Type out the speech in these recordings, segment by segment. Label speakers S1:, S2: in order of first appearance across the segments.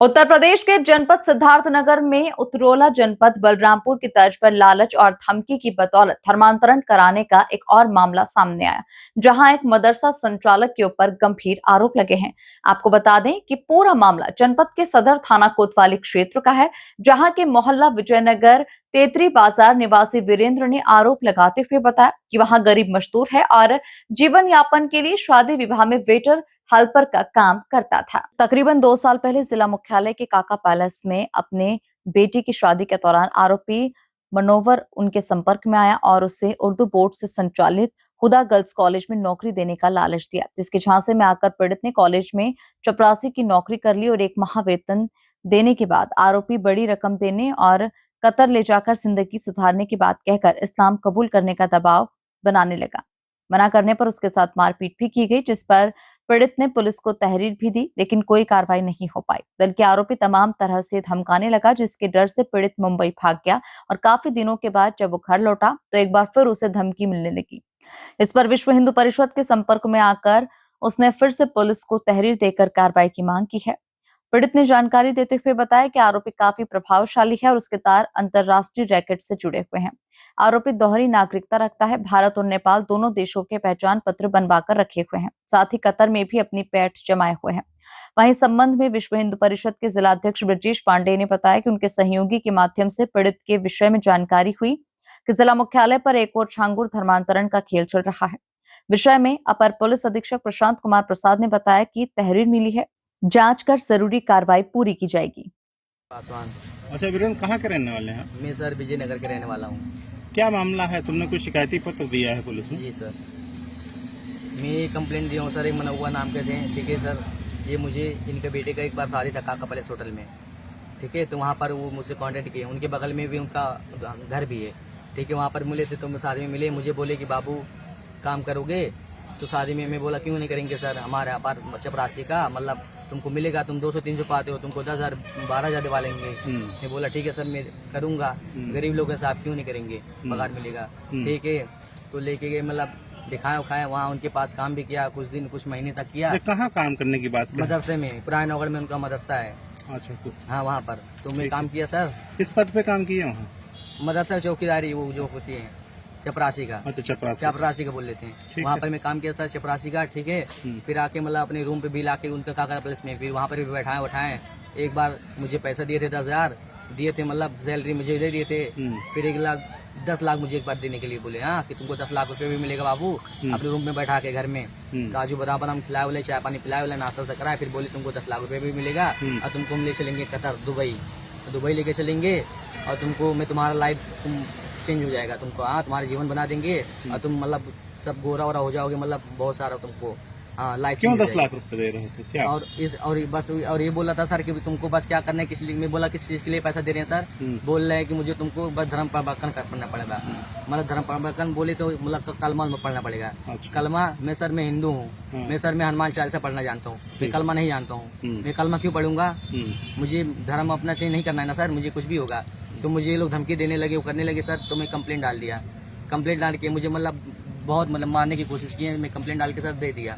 S1: उत्तर प्रदेश के जनपद सिद्धार्थनगर में उत्तरोला जनपद बलरामपुर की तर्ज पर लालच और धमकी की बदौलत धर्मांतरण कराने का एक और मामला सामने आया, जहां एक मदरसा संचालक के ऊपर गंभीर आरोप लगे हैं। आपको बता दें कि पूरा मामला जनपद के सदर थाना कोतवाली क्षेत्र का है, जहां के मोहल्ला विजयनगर तेतरी बाजार निवासी वीरेंद्र ने आरोप लगाते हुए बताया कि वहां गरीब मजदूर है और जीवन यापन के लिए शादी विवाह में वेटर हेल्पर का काम करता था। तकरीबन 2 साल पहले जिला मुख्यालय के काका पैलेस में अपने बेटी की शादी के दौरान आरोपी मनोवर उनके संपर्क में आया और उसे उर्दू बोर्ड से संचालित हुदा गर्ल्स कॉलेज में नौकरी देने का लालच दिया, जिसके झांसे में आकर पीड़ित ने कॉलेज में चपरासी की नौकरी कर ली और 1 माह वेतन देने के बाद आरोपी बड़ी रकम देने और कतर ले जाकर जिंदगी सुधारने की बात कहकर इस्लाम कबूल करने का दबाव बनाने लगा। मना करने पर उसके साथ मारपीट भी की गई, जिस पर पीड़ित ने पुलिस को तहरीर भी दी, लेकिन कोई कार्रवाई नहीं हो पाई। बल्कि आरोपी तमाम तरह से धमकाने लगा, जिसके डर से पीड़ित मुंबई भाग गया और काफी दिनों के बाद जब वो घर लौटा तो एक बार फिर उसे धमकी मिलने लगी। इस पर विश्व हिंदू परिषद के संपर्क में आकर उसने फिर से पुलिस को तहरीर देकर कार्रवाई की मांग की है। पीड़ित ने जानकारी देते हुए बताया कि आरोपी काफी प्रभावशाली है और उसके तार अंतरराष्ट्रीय रैकेट से जुड़े हुए हैं। आरोपी दोहरी नागरिकता रखता है, भारत और नेपाल दोनों देशों के पहचान पत्र बनवाकर रखे हुए हैं, साथ ही कतर में भी अपनी पैठ जमाए हुए हैं। वहीं संबंध में विश्व हिंदू परिषद के जिलाध्यक्ष ब्रजेश पांडेय ने बताया कि उनके सहयोगी के माध्यम से पीड़ित के विषय में जानकारी हुई कि जिला मुख्यालय पर एक और छांगुर धर्मांतरण का खेल चल रहा है। विषय में अपर पुलिस अधीक्षक प्रशांत कुमार प्रसाद ने बताया कि तहरीर मिली है, जांच कर जरूरी कार्रवाई पूरी की जाएगी।
S2: पासवान।
S3: अच्छा वीरेंद्र, कहाँ के रहने वाले हैं?
S2: मैं सर विजयनगर के रहने वाला हूँ।
S3: क्या मामला है? तुमने कोई शिकायती पत्र दिया है पुलिस में?
S2: जी सर, मैं कंप्लेंट दिया हूँ सर। एक मनौवा नाम के थे, ठीक है सर। ये मुझे इनके बेटे का एक बार शादी था काका पैलेस होटल में, ठीक है। तो वहाँ पर वो मुझसे कांटेक्ट किए, उनके बगल में भी उनका घर भी है, ठीक है। वहाँ पर मिले थे तो मैं शादी में मिले, मुझे बोले कि बाबू काम करोगे? तो शादी में मैं बोला क्यों नहीं करेंगे सर, हमारे यहाँ पर चपरासी का मतलब तुमको मिलेगा, तुम 200-300 पाते हो, तुमको 10,000 12,000 दिवा लेंगे। मैं बोला ठीक है सर, मैं करूँगा, गरीब लोग ऐसा आप क्यों नहीं करेंगे, पगार मिलेगा, ठीक है। तो लेके गए, मतलब दिखाए उखाए, वहाँ उनके पास काम भी किया कुछ दिन, कुछ महीने तक किया।
S3: कहाँ काम करने की बात?
S2: मदरसे में, पुराने नगर में उनका मदरसा है।
S3: अच्छा,
S2: हाँ वहाँ पर तो मैं काम किया सर।
S3: किस पद पे काम किया वहाँ?
S2: मदरसा चौकीदारी, वो जो होती है चपरासी का।
S3: अच्छा,
S2: चपरासी का बोल लेते हैं। वहाँ पर मैं काम किया सर चपरासी का, ठीक है। फिर आके मतलब अपने रूम पे बिल आके उनका काका प्लेस में, फिर वहाँ पर भी बैठाए उठाए। एक बार मुझे पैसा दिए थे 10,000 दिए थे, मतलब सैलरी मुझे दे दिए थे। फिर 10 लाख मुझे एक बार देने के लिए बोले, हाँ कि तुमको 10 लाख रुपए भी मिलेगा बाबू, अपने रूम में बैठा के घर में काजू बादाम हम खिलाए वाले, चाय पानी पिलाए वाले, नाश्ता से कराए। फिर बोले तुमको 10 लाख रुपए भी मिलेगा और तुमको हम ले चलेंगे कतर, दुबई लेके चलेंगे और तुमको मैं तुम्हारा लाइफ चेंज हो जाएगा, तुमको हाँ तुम्हारा जीवन बना देंगे और तुम मतलब सब गोरा वोरा हो जाओगे, मतलब बहुत सारा तुमको हाँ लाइफ।
S3: क्यों 10 लाख रुपए दे रहे थे क्या?
S2: और बस और ये बोला था सर कि तुमको बस क्या करना है, किस लिए? मैं बोला किस चीज के लिए पैसा दे रहे हैं सर? बोल रहे हैं कि मुझे तुमको बस धर्म परिवर्तन करना पड़ेगा। मतलब धर्म परिवर्तन बोले तो मतलब कलमा में पढ़ना पड़ेगा। कलमा मैं सर मैं हिंदू हूँ, मैं सर मैं हनुमान चालीसा पढ़ना जानता हूँ, मैं कलमा नहीं जानता हूँ। मैं कलमा क्यों पढ़ूंगा? मुझे धर्म अपना चेंज नहीं करना है ना सर, मुझे कुछ भी होगा। तो मुझे ये लोग धमकी देने लगे, वो करने लगे सर। तो मैं कंप्लेंट डाल दिया। कंप्लेंट डाल के मुझे मतलब बहुत मतलब मारने की कोशिश की है। मैं कंप्लेंट डाल के सर दे दिया।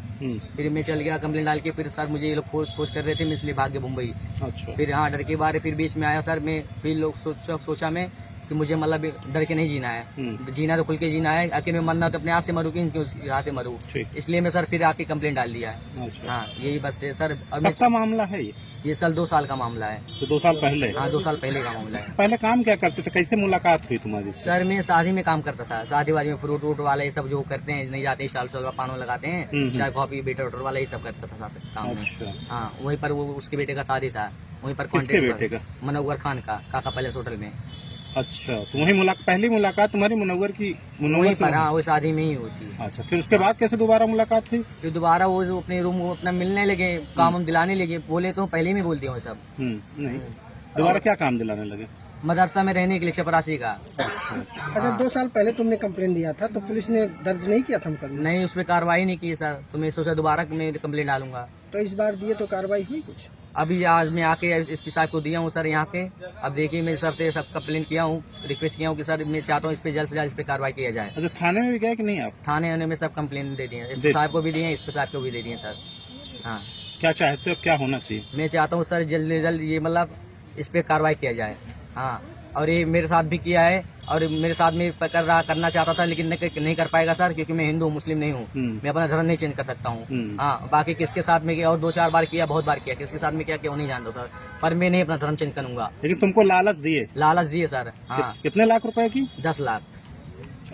S2: फिर मैं चल गया कंप्लेंट डाल के। फिर सर मुझे ये लोग फोर्स कर रहे थे, मैं इसलिए भाग गया मुंबई।
S3: अच्छा।
S2: फिर हाँ डर के बारे फिर बीच में आया सर मैं। फिर लोग सोचा मैं कि मुझे मतलब डर के नहीं जीना है, जीना तो खुल के जीना है। आखिर में मरना तो अपने हाथ से मरूँ कि इनके हाथ से मरूँ, इसलिए मैं सर फिर आके कंप्लेंट डाल दिया है।
S3: अच्छा।
S2: हाँ यही बस है सर।
S3: कब का मामला है
S2: ये साल 2 साल का मामला है।
S3: तो 2 साल पहले?
S2: हाँ 2 साल पहले का मामला है।
S3: पहले काम क्या करते थे, कैसे मुलाकात हुई तुम्हारी?
S2: सर मैं शादी में काम करता था, शादी वादी में फ्रूट वूट वाला ये सब जो करते हैं, नहीं जाते स्टॉल स्टॉल पान लगाते हैं, चाय कॉफी बेटर वेटर वाला ये सब करता था काम में।
S3: अच्छा।
S2: हाँ वहीं पर वो उसके बेटे का शादी था, वहीं पर
S3: किसके बेटे का?
S2: मनोवर खान का, काका पैलेस होटल में।
S3: अच्छा, तो वही पहली मुलाकात तुम्हारी मनोवर की?
S2: वहीं पर हाँ, वो शादी में ही होती है।
S3: अच्छा, फिर उसके बाद कैसे दोबारा मुलाकात हुई?
S2: फिर दोबारा वो अपने रूम अपना मिलने लगे, काम हम दिलाने लगे। बोले तो पहले ही बोलते हो सब।
S3: नहीं, दोबारा क्या काम दिलाने लगे?
S2: मदरसा में रहने के लिए चपरासी का।
S4: अच्छा, 2 साल पहले तुमने कंप्लेन दिया था तो पुलिस ने दर्ज नहीं किया था?
S2: नहीं, उस पर कार्रवाई नहीं की सर। तो मैं सोचा दोबारा मैं कंप्लेन डालूंगा।
S4: तो इस बार दिए तो कार्रवाई हुई कुछ?
S2: अभी आज मैं आके एसपी साहब को दिया हूँ सर यहाँ पे। अब देखिए मैं सर से सब कंप्लेंट किया हूँ, रिक्वेस्ट किया हूँ कि सर मैं चाहता हूँ इस पे जल्द से जल्द इस पे कार्रवाई किया जाए।
S3: अच्छा, थाने में भी गए कि नहीं आप?
S2: थाने में सब कंप्लेंट दे दिए, एसपी साहब को भी दिए, एसपी साहब को भी दे दिए सर। हाँ
S3: क्या चाहते हो, क्या होना चाहिए?
S2: मैं चाहता हूँ सर जल्द से जल्द ये मतलब इस पे कार्रवाई किया जाए। हाँ, और ये मेरे साथ भी किया है और मेरे साथ में करना चाहता था, लेकिन नहीं कर पाएगा सर, क्योंकि मैं हिंदू मुस्लिम नहीं हूँ। मैं अपना धर्म नहीं चेंज कर सकता हूँ। हाँ, बाकी किसके साथ में किया और 2-4 बार किया, बहुत बार किया, किसके साथ में किया क्यों नहीं जानता सर, पर मैं नहीं अपना धर्म चेंज करूंगा।
S3: लेकिन तुमको लालच दिए?
S2: लालच दिए सर। हाँ।
S3: कितने लाख रुपए की?
S2: 10 लाख।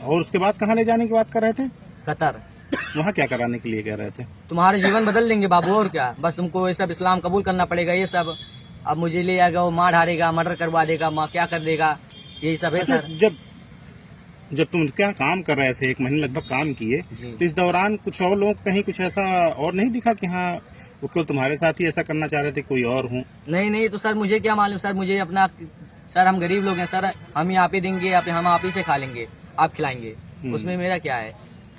S3: और उसके बाद कहाँ ले जाने की बात कर रहे थे?
S2: कतर।
S3: वहाँ क्या कराने के लिए कह रहे थे?
S2: तुम्हारे जीवन बदल देंगे बाबू, और क्या, बस तुमको ये सब इस्लाम कबूल करना पड़ेगा। ये सब अब मुझे ले आएगा, वो मार हारेगा, मर्डर करवा देगा, माँ क्या कर देगा, यही सब है सर।
S3: जब तुम क्या काम कर रहे थे, 1 महीने लगभग काम किए, तो इस दौरान कुछ और लोग कहीं कुछ ऐसा और नहीं दिखा कि हाँ वो केवल तुम्हारे साथ ही ऐसा करना चाह रहे थे, कोई और हूँ?
S2: नहीं, तो सर मुझे क्या मालूम सर, मुझे अपना, सर हम गरीब लोग हैं सर, हम यहाँ पे देंगे, हम आप ही से खा लेंगे, आप खिलाएंगे, उसमें मेरा क्या है।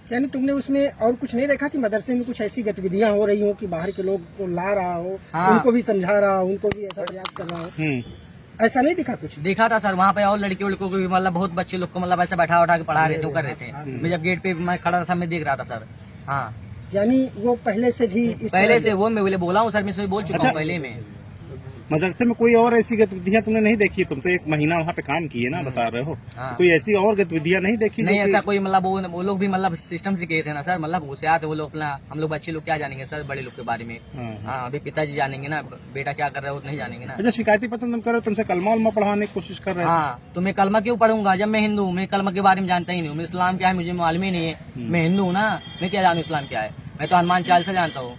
S4: यानी तुमने उसमें और कुछ नहीं देखा कि मदरसे में कुछ ऐसी गतिविधियां हो रही हो कि बाहर के लोग को ला रहा हो? हाँ। उनको भी समझा रहा हो, उनको भी ऐसा प्रयास कर रहा हो? ऐसा नहीं दिखा कुछ? देखा
S2: था सर, वहाँ पे और लड़कियों को भी मतलब बहुत बच्चे लोग को मतलब ऐसा बैठा के पढ़ा रहे थे, कर रहे थे। मैं जब गेट पे मैं खड़ा था, मैं देख रहा था सर। हाँ,
S4: यानी वो पहले से भी
S2: पहले से वो मैं बोला हूँ सर, मैं बोल चुका हूँ पहले में।
S3: मदरसे में कोई और ऐसी गतिविधियां तुमने नहीं देखी? तुम तो 1 महीना वहाँ पे काम किए ना, बता रहे हो।
S2: हाँ।
S3: तो कोई ऐसी और गतिविधियां नहीं देखी?
S2: नहीं, ऐसा कोई मतलब वो लोग भी मतलब सिस्टम से गए थे ना सर, मतलब होशियार थे वो लोग अपना, हम लोग बच्चे लोग क्या जानेंगे सर बड़े लोग के बारे में। हाँ, अभी पिताजी जानेंगे ना, बेटा क्या कर रहा है वो नहीं जानेंगे ना।
S3: अच्छा, शिकायती पत्र तुम करो, तुमसे कलमा उलमा पढ़वाने की कोशिश कर रहे हैं?
S2: हाँ, तो मैं कलमा क्यों पढ़ूंगा जब मैं हिंदू हूँ? मैं कलमा के बारे में जानता ही नहीं हूँ, इस्लाम क्या है मुझे मालूम ही नहीं है। मैं हिंदू हूँ ना, मैं क्या जानू इस्लाम क्या है, मैं तो हनुमान चालीसा जानता हूँ।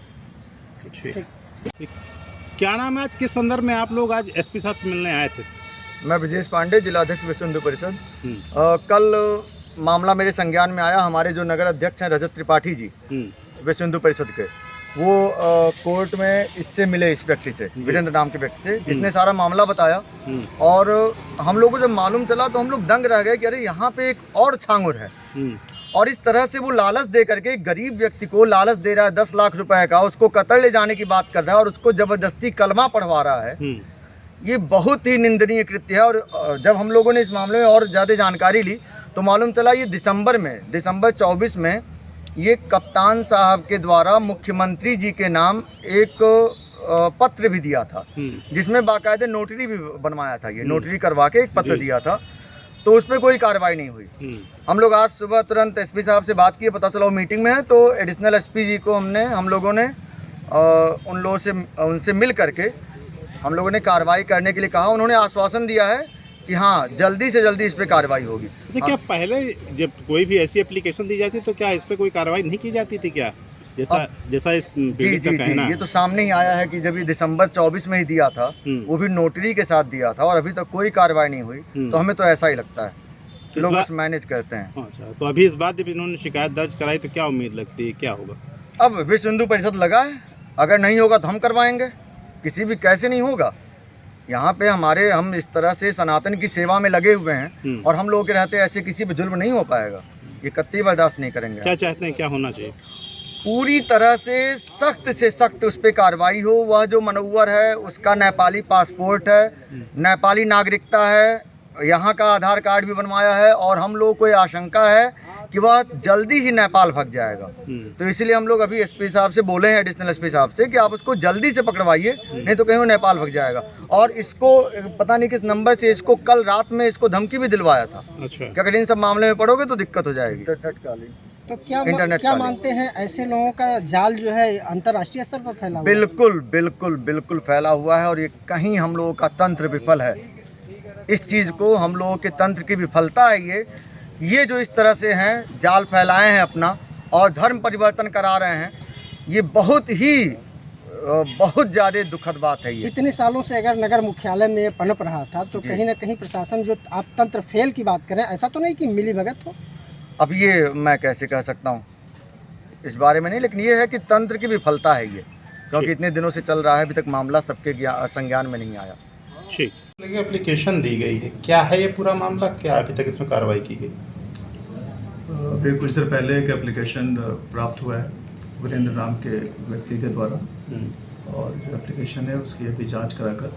S3: क्या नाम है? आज किस संदर्भ में आप लोग आज एसपी साहब से मिलने आए थे?
S5: मैं ब्रजेश पांडे, जिलाध्यक्ष विश्व हिंदू परिषद। कल मामला मेरे संज्ञान में आया। हमारे जो नगर अध्यक्ष हैं रजत त्रिपाठी जी, विश्व हिंदू परिषद के, वो कोर्ट में इससे मिले, इस व्यक्ति से, वीरेंद्र नाम के व्यक्ति से, जिसने सारा मामला बताया। और हम लोगों को जब मालूम चला तो हम लोग दंग रह गए कि अरे यहाँ पे एक और छांगुर है। और इस तरह से वो लालच दे करके गरीब व्यक्ति को लालच दे रहा है 10 लाख रुपए का, उसको कतर ले जाने की बात कर रहा है और उसको जबरदस्ती कलमा पढ़वा रहा है। ये बहुत ही निंदनीय कृत्य है। और जब हम लोगों ने इस मामले में और ज़्यादा जानकारी ली तो मालूम चला ये दिसंबर 24 में ये कप्तान साहब के द्वारा मुख्यमंत्री जी के नाम एक पत्र भी दिया था, जिसमें बाकायदे नोटरी भी बनवाया था। ये नोटरी करवा के एक पत्र दिया था, तो उस पर कोई कार्रवाई नहीं हुई। हम लोग आज सुबह तुरंत एसपी साहब से बात किए, पता चला वो मीटिंग में है। तो एडिशनल एसपी जी को हम लोगों ने उन लोगों से उनसे मिल करके हम लोगों ने कार्रवाई करने के लिए कहा। उन्होंने आश्वासन दिया है कि हाँ जल्दी से जल्दी इस पर कार्रवाई होगी।
S3: तो क्या पहले जब कोई भी ऐसी एप्लीकेशन दी जाती तो क्या इस पर कोई कार्रवाई नहीं की जाती थी क्या? जैसा इस पीड़ित का कहना है।
S5: ये तो सामने ही आया है कि जब ये दिसंबर 24 में ही दिया था, वो भी नोटरी के साथ दिया था, और अभी तक कोई कार्रवाई नहीं हुई। तो हमें तो ऐसा ही लगता है, लोग बस मैनेज करते हैं।
S3: अच्छा, तो अभी इस बात जब इन्होंने शिकायत दर्ज कराई तो क्या उम्मीद लगती है, क्या होगा?
S5: अब विश्व हिंदू परिषद लगा है, अगर नहीं होगा तो हम करवाएंगे। किसी भी कैसे नहीं होगा। यहाँ पे हम इस तरह से सनातन की सेवा में लगे हुए हैं, और हम लोगों के रहते ऐसे किसी पे जुल्म नहीं हो पाएगा। ये कतई बर्दाश्त नहीं करेंगे।
S3: क्या चाहते हैं, क्या होना चाहिए?
S5: पूरी तरह से सख्त उस पर कार्रवाई हो। वह जो मनोवर है उसका नेपाली पासपोर्ट है, नेपाली नागरिकता है, यहाँ का आधार कार्ड भी बनवाया है, और हम लोगों को ये आशंका है कि वह जल्दी ही नेपाल भाग जाएगा। तो इसलिए हम लोग अभी एसपी साहब से बोले हैं, एडिशनल एसपी साहब से, कि आप उसको जल्दी से पकड़वाइए, नहीं तो कहीं वो नेपाल भाग जाएगा। और इसको पता नहीं किस नंबर से इसको कल रात में इसको धमकी भी दिलवाया था।
S3: अच्छा,
S5: कि अगर इन सब मामले में पड़ोगे तो दिक्कत हो जाएगी।
S4: तो क्या मानते हैं, ऐसे लोगों का जाल जो है अंतर्राष्ट्रीय स्तर पर फैला हुआ है?
S5: बिल्कुल फैला हुआ है, और ये कहीं हम लोगों का तंत्र विफल है। इस चीज़ को हम लोगों के तंत्र की विफलता है। ये जो इस तरह से हैं, जाल फैलाए हैं अपना, और धर्म परिवर्तन करा रहे हैं, ये बहुत ज़्यादा दुखद बात है। ये
S4: इतने सालों से अगर नगर मुख्यालय में पनप रहा था, तो कहीं ना कहीं प्रशासन, जो आप तंत्र फेल की बात करें, ऐसा तो नहीं कि मिली भगत हो?
S5: अब ये मैं कैसे कह सकता हूँ इस बारे में नहीं, लेकिन ये है कि तंत्र की विफलता है ये, क्योंकि इतने दिनों से चल रहा है, अभी तक मामला सबके संज्ञान में नहीं आया।
S3: ठीक, एप्लीकेशन दी गई है, क्या है ये पूरा मामला, क्या अभी तक इसमें कार्रवाई की गई?
S6: अभी कुछ देर पहले एक एप्लीकेशन प्राप्त हुआ है वीरेंद्र नाम के व्यक्ति के द्वारा, और जो एप्लीकेशन है उसकी अभी जांच कराकर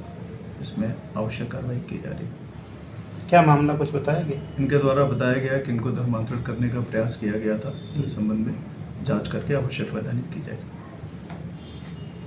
S6: इसमें आवश्यक कार्रवाई की जा रही है।
S3: क्या मामला कुछ बताया गया?
S6: इनके द्वारा बताया गया कि इनको धर्मांतरण करने का प्रयास किया गया था, तो इस संबंध में जांच करके आवश्यक वैधानिक की जाएगी।